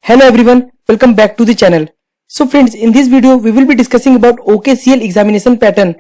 Hello everyone, welcome back to the channel. So friends, in this video we will be discussing about OKCL examination pattern.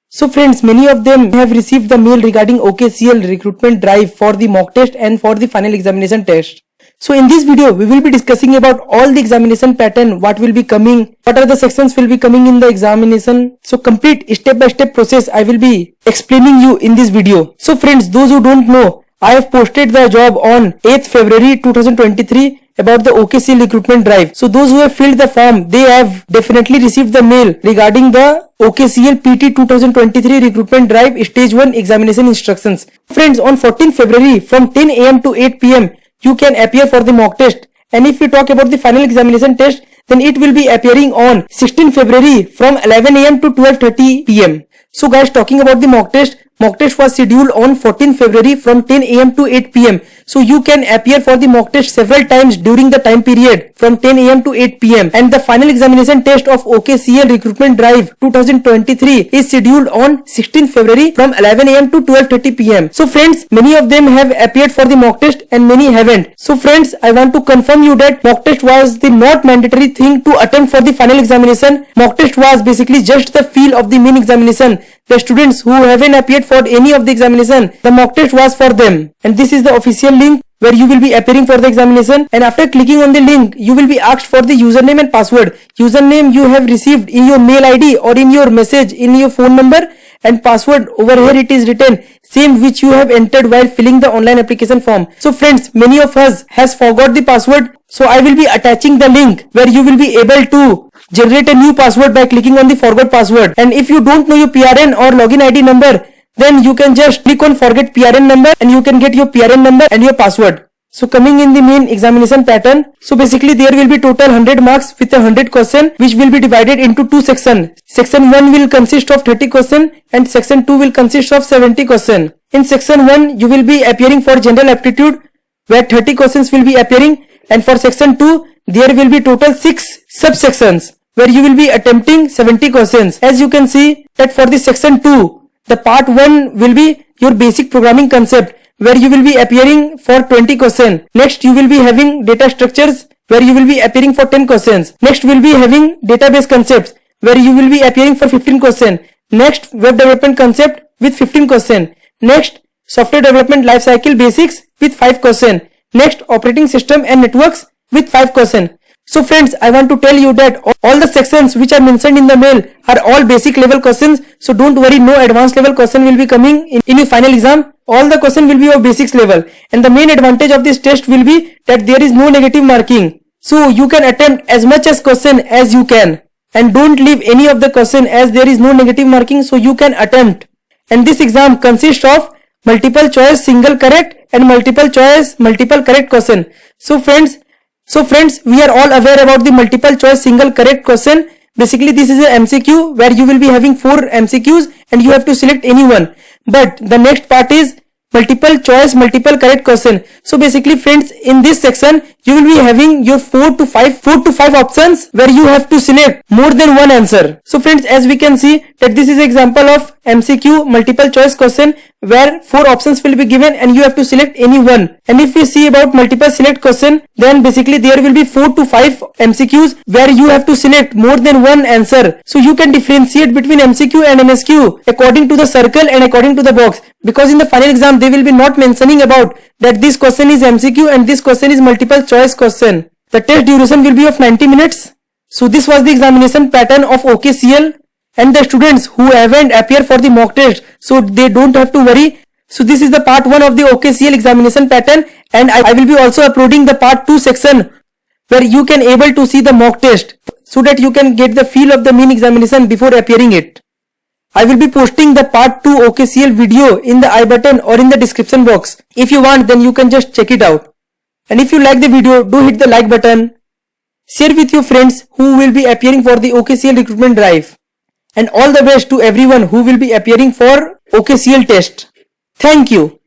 So friends, many of them have received the mail regarding OKCL recruitment drive for the mock test and for the final examination test. So in this video we will be discussing about all the examination pattern, what will be coming, what are the sections will be coming in the examination. So complete step by step process I will be explaining you in this video. So friends, those who don't know, I have posted the job on 8th February 2023 about the OKCL recruitment drive. So those who have filled the form, they have definitely received the mail regarding the OKCL PT 2023 recruitment drive stage 1 examination instructions. Friends, on 14th February from 10 am to 8 pm, you can appear for the mock test. And if we talk about the final examination test, then it will be appearing on 16th February from 11 am to 12:30 pm. So guys, talking about the mock test was scheduled on 14th February from 10 am to 8 pm. So you can appear for the mock test several times during the time period from 10 am to 8 pm. And the final examination test of OKCL recruitment drive 2023 is scheduled on 16th February from 11 am to 12:30 pm. So friends, many of them have appeared for the mock test and many haven't. So friends, I want to confirm you that mock test was the not mandatory thing to attempt for the final examination. Mock test was basically just the feel of the main examination. The students who haven't appeared for any of the examination, the mock test was for them. And this is the official link where you will be appearing for the examination, and after clicking on the link you will be asked for the username and password. Username you have received in your mail ID or in your message in your phone number, and password over here it is written same which you have entered while filling the online application form. So friends, many of us has forgot the password, so I will be attaching the link where you will be able to generate a new password by clicking on the forgot password. And if you don't know your PRN or login ID number, then you can just click on forget PRN number and you can get your PRN number and your password. So coming in the main examination pattern, so basically there will be total 100 marks with 100 question which will be divided into two sections. Section 1 will consist of 30 question and section 2 will consist of 70 question. In section 1 you will be appearing for general aptitude where 30 questions will be appearing, and for section 2 there will be total 6 subsections where you will be attempting 70 questions. As you can see that for the section 2, the part 1 will be your basic programming concept where you will be appearing for 20 questions. Next you will be having data structures where you will be appearing for 10 questions. Next will be having database concepts where you will be appearing for 15 questions. Next, web development concept with 15 questions. Next, software development lifecycle basics with 5 questions. Next, operating system and networks with 5 questions. So friends, I want to tell you that all the sections which are mentioned in the mail are all basic level questions. So don't worry, no advanced level question will be coming in your final exam. All the question will be of basics level. And the main advantage of this test will be that there is no negative marking. So you can attempt as much as question as you can. And don't leave any of the question as there is no negative marking, so you can attempt. And this exam consists of multiple choice single correct and multiple choice multiple correct question. So friends, we are all aware about the multiple choice single correct question. Basically this is a MCQ where you will be having 4 MCQs and you have to select any one. But the next part is multiple choice multiple correct question. So basically friends, in this section you will be having your 4 to 5 options where you have to select more than one answer. So friends, as we can see that this is an example of MCQ multiple choice question where 4 options will be given and you have to select any one. And if we see about multiple select question, then basically there will be 4 to 5 MCQs where you have to select more than one answer. So you can differentiate between MCQ and MSQ according to the circle and according to the box, because in the final exam they will be not mentioning about that this question is MCQ and this question is multiple choice question. The test duration will be of 90 minutes. So this was the examination pattern of OKCL. And the students who haven't appeared for the mock test, so they don't have to worry. So this is the part 1 of the OKCL examination pattern, and I will be also uploading the part 2 section where you can able to see the mock test so that you can get the feel of the main examination before appearing it. I will be posting the part 2 OKCL video in the I button or in the description box. If you want, then you can just check it out. And if you like the video, do hit the like button. Share with your friends who will be appearing for the OKCL recruitment drive. And all the best to everyone who will be appearing for OKCL test. Thank you.